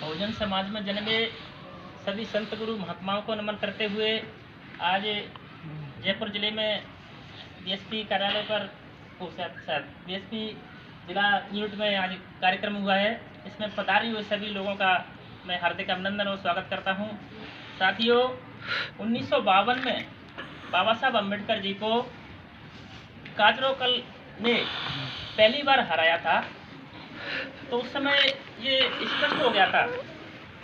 बहुजन समाज में जन्मे सभी संत गुरु महात्माओं को नमन करते हुए आज जयपुर जिले में बीएसपी कार्यालय पर बीएसपी जिला यूनिट में आज कार्यक्रम हुआ है। इसमें पधारे हुए सभी लोगों का मैं हार्दिक अभिनंदन और स्वागत करता हूं। साथियों, 1952 में बाबा साहब अम्बेडकर जी को काजरोकल ने पहली बार हराया था। तो उस समय ये स्पष्ट हो गया था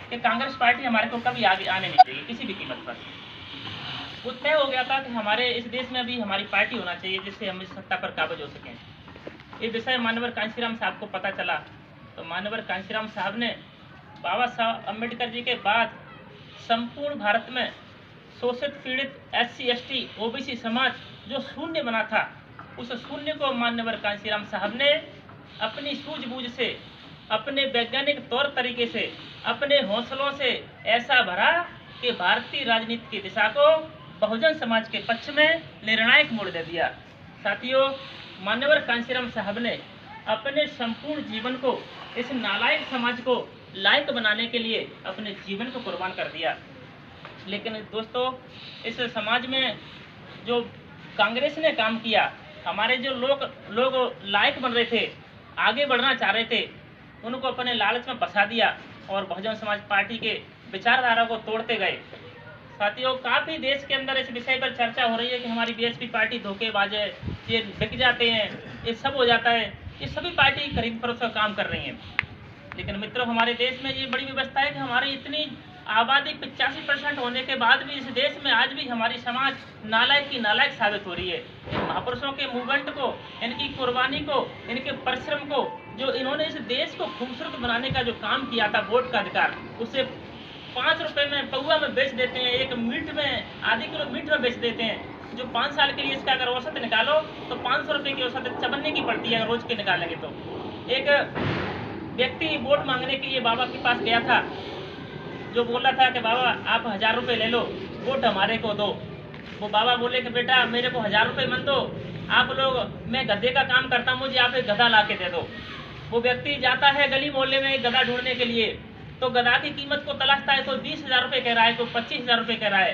कि कांग्रेस पार्टी हमारे को कभी आगे आने नहीं देगी किसी भी कीमत पर। वो तय हो गया था कि हमारे इस देश में भी हमारी पार्टी होना चाहिए जिससे हम इस सत्ता पर काबज हो सकें। ये विषय मानवर कांशीराम साहब को पता चला तो मानवर कांशीराम साहब ने बाबा साहब अम्बेडकर जी के बाद संपूर्ण भारत में शोषित पीड़ित SC ST OBC समाज जो शून्य बना था, उस शून्य को मान्यवर कांशीराम साहब ने अपनी सूझबूझ से, अपने वैज्ञानिक तौर तरीके से, अपने हौसलों से ऐसा भरा कि भारतीय राजनीति की दिशा को बहुजन समाज के पक्ष में निर्णायक मोड़ दे दिया। साथियों, मान्यवर कांशीराम साहब ने अपने संपूर्ण जीवन को इस नालायक समाज को लायक बनाने के लिए अपने जीवन को कुर्बान कर दिया। लेकिन दोस्तों, इस समाज में जो कांग्रेस ने काम किया, हमारे जो लोग लायक बन रहे थे, आगे बढ़ना चाह रहे थे, उनको अपने लालच में फंसा दिया और बहुजन समाज पार्टी के विचारधारा को तोड़ते गए। साथियों, काफ़ी देश के अंदर इस विषय पर चर्चा हो रही है कि हमारी बीएसपी पार्टी धोखेबाज है, ये बिक जाते हैं, ये सब हो जाता है। ये सभी पार्टी खरीद फरोख्त का काम कर रही हैं। लेकिन मित्रों, हमारे देश में ये बड़ी व्यवस्था है कि हमारी इतनी आबादी 85% होने के बाद भी इस देश में आज भी हमारी समाज नालायक की नालायक साबित हो रही है। इन महापुरुषों के मूवमेंट को, इनकी कुर्बानी को, इनके परिश्रम को, जो इन्होंने इस देश को खूबसूरत बनाने का जो काम किया था, वोट का अधिकार, उसे 5 रुपये में पौवा में बेच देते हैं, एक मीट में आधी किलो मीट में बेच देते हैं। जो 5 साल के लिए इसका अगर औसत निकालो तो 500 रुपये की औसत चबन्ने की पड़ती है रोज के निकालेंगे तो। एक व्यक्ति वोट मांगने के लिए बाबा के पास गया था, जो बोला था कि बाबा आप 1000 रुपये ले लो, वोट हमारे को दो। वो बाबा बोले कि बेटा मेरे को 1000 रुपये मत दो, आप लोग, मैं गधे का काम करता हूँ, मुझे आप एक गधा ला के दे दो। वो व्यक्ति जाता है गली मोहल्ले में एक गधा ढूंढने के लिए, तो गधा की कीमत को तलाशता है, कोई 20,000 रुपये कह रहा है, कोई 25,000 रुपये कह रहा है।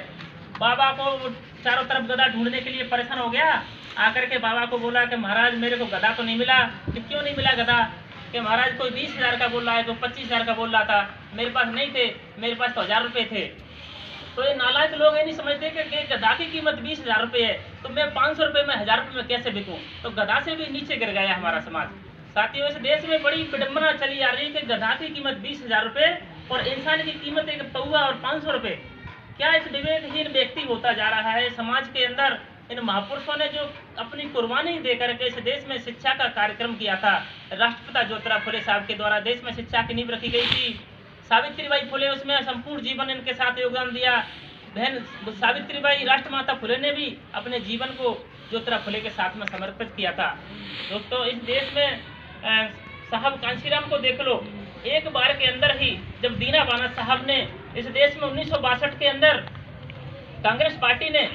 बाबा को चारों तरफ गधा ढूंढने के लिए परेशान हो गया, आकर के बाबा को बोला कि महाराज मेरे को गधा तो नहीं मिला। कि क्यों नहीं मिला गधा? कि महाराज कोई 20,000 का बोल रहा है, कोई 25,000 का बोल रहा था, मेरे पास नहीं थे, मेरे पास तो 1000 रुपये थे। तो ये नालायक लोग ये नहीं समझते कि गधा की कीमत 20,000 रुपये है, तो मैं 500 रुपये में 1000 रुपये में कैसे बिकूँ? तो गधा से भी नीचे गिर गया हमारा समाज। साथियों, इस देश में बड़ी विडम्बना चली आ रही है कि गधा की कीमत 20,000 रुपये और इंसान की कीमत एक पौवा और 500 रुपये। क्या इस विवेकहीन व्यक्ति होता जा रहा है समाज के अंदर? इन महापुरुषों ने जो अपनी कुर्बानी देकर के इस देश में शिक्षा का कार्यक्रम किया था, राष्ट्रपिता ज्योतिराव फुले साहब के द्वारा देश में शिक्षा की नींव रखी गई थी। सावित्रीबाई फुले उसमें संपूर्ण जीवन इनके साथ योगदान दिया। बहन सावित्रीबाई राष्ट्रमाता फुले ने भी अपने जीवन को ज्योतिराव फुले के साथ में समर्पित किया था। दोस्तों, इस देश में साहब कांशीराम को देख लो, एक बार के अंदर ही जब दीना बाना साहब ने इस देश में 1962 के अंदर कांग्रेस पार्टी ने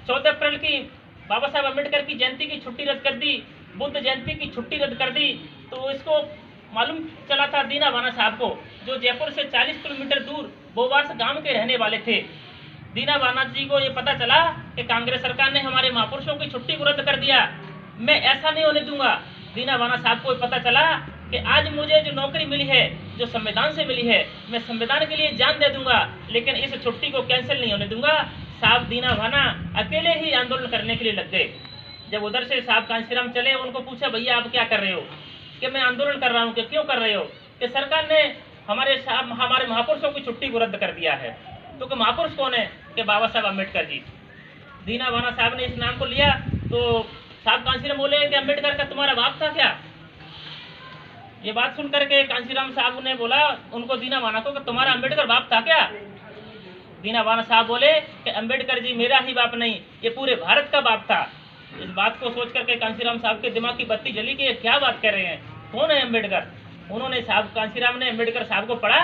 14 अप्रैल की बाबा साहब अम्बेडकर की जयंती की छुट्टी रद्द कर दी, बुद्ध जयंती की छुट्टी रद्द कर दी, तो इसको मालूम चला था दीना बाना साहब को, जो जयपुर से 40 किलोमीटर दूर बोवास गांव के रहने वाले थे। दीना बाना जी को ये पता चला कि कांग्रेस सरकार ने हमारे महापुरुषों की छुट्टी को रद्द कर दिया, मैं ऐसा नहीं होने दूंगा। दीना बाना साहब को पता चला कि आज मुझे जो नौकरी मिली है, जो संविधान से मिली है, मैं संविधान के लिए जान दे दूंगा, लेकिन इस छुट्टी को कैंसिल नहीं होने दूंगा। साहब दीना बाना अकेले ही आंदोलन करने के लिए लग गए। जब उधर से साहब कांशीराम चले, उनको पूछा भैया आप क्या कर रहे हो? कि मैं आंदोलन कर रहा हूँ। कि क्यों कर रहे हो? कि सरकार ने हमारे महापुरुषों की छुट्टी को रद्द कर दिया है। तो कि महापुरुष कौन है? कि बाबा साहब अम्बेडकर जी। दीना बाना साहब ने इस नाम को लिया तो साहब कांशीराम बोले कि अम्बेडकर का तुम्हारा बाप था क्या? ये बात सुन करके कांशीराम साहब ने बोला उनको, दीना बाना को, कि तुम्हारा अम्बेडकर बाप था क्या? दीना बाना साहब बोले कि अम्बेडकर जी मेरा ही बाप नहीं, ये पूरे भारत का बाप था। इस बात को सोच करके कांशीराम साहब के दिमाग की बत्ती जली कि ये क्या बात कर रहे हैं, कौन है अम्बेडकर? उन्होंने साहब कांशीराम ने अम्बेडकर साहब को पढ़ा,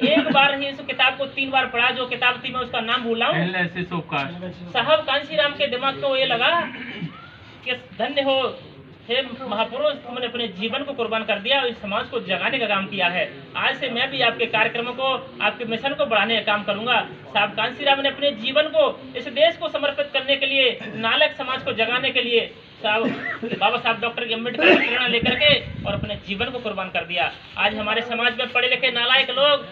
एक बार ही इस किताब को 3 बार पढ़ा। जो किताब थी मैं उसका नाम भूला हूँ। LSS of caste। साहब कांशीराम के दिमाग को ये लगा कि धन्य हो हे महापुरुष, तुमने अपने जीवन को कुर्बान कर दिया और इस समाज को जगाने का काम किया है। आज से मैं भी आपके कार्यक्रमों को, आपके मिशन को बढ़ाने का काम करूंगा। साहब कांसीराम ने अपने जीवन को इस देश को समर्पित करने के लिए, नालायक समाज को जगाने के लिए बाबा साहब डॉक्टर अम्बेडकर की प्रेरणा लेकर के और अपने जीवन को कुर्बान कर दिया। आज हमारे समाज में पढ़े लिखे नालायक लोग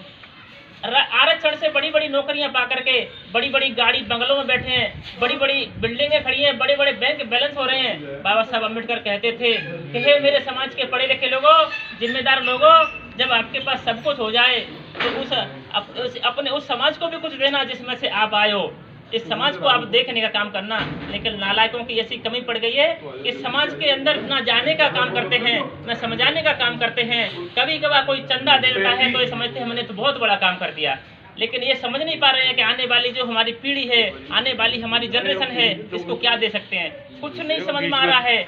आरक्षण से बड़ी बड़ी नौकरियां पा करके बड़ी बड़ी गाड़ी बंगलों में बैठे हैं, बड़ी बड़ी बिल्डिंगें खड़ी हैं, बड़े बड़े बैंक बैलेंस हो रहे हैं। बाबा साहब अम्बेडकर कहते थे कि हे मेरे समाज के पढ़े लिखे लोगों, जिम्मेदार लोगों, जब आपके पास सब कुछ हो जाए तो अपने उस समाज को भी कुछ देना जिसमें से आप आए हो। इस समाज को आप देखने का काम करना। लेकिन नालायकों की ऐसी कमी पड़ गई है कि समाज के अंदर न जाने का काम करते हैं, न समझाने का काम करते हैं। कभी कभार कोई चंदा दे देता है तो ये समझते हैं हमने तो बहुत बड़ा काम कर दिया, लेकिन ये समझ नहीं पा रहे हैं कि आने वाली जो हमारी पीढ़ी है, आने वाली हमारी जनरेशन है, इसको क्या दे सकते हैं। कुछ नहीं समझ में आ रहा है।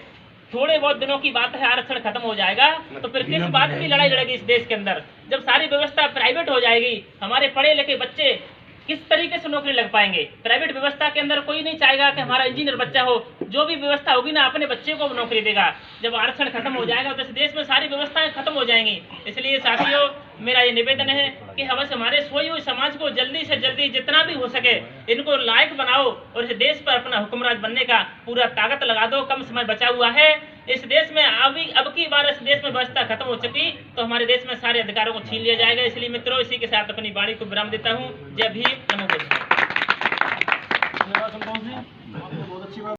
थोड़े बहुत दिनों की बात है, आरक्षण खत्म हो जाएगा तो फिर किस बात की लड़ाई लड़ेगी इस देश के अंदर। जब सारी व्यवस्था प्राइवेट हो जाएगी, हमारे पढ़े लिखे बच्चे किस तरीके से नौकरी लग पाएंगे। प्राइवेट व्यवस्था के अंदर कोई नहीं चाहेगा कि हमारा इंजीनियर बच्चा हो। जो भी व्यवस्था होगी ना, अपने बच्चे को नौकरी देगा। जब आरक्षण खत्म हो जाएगा तो इस देश में सारी व्यवस्थाएं खत्म हो जाएंगी। इसलिए साथियों, मेरा ये निवेदन है कि हम हमारे सोई हुई समाज को जल्दी से जल्दी जितना भी हो सके इनको लायक बनाओ और इस देश पर अपना हुक्मराज बनने का पूरा ताकत लगा दो। कम समय बचा हुआ है इस देश में। अब की बार इस देश में व्यवस्था खत्म हो चुकी तो हमारे देश में सारे अधिकारों को छीन लिया जाएगा। इसलिए मित्रों, इसी के साथ अपनी वाणी को विराम देता हूँ। जय भीम, नमो बुद्धाय।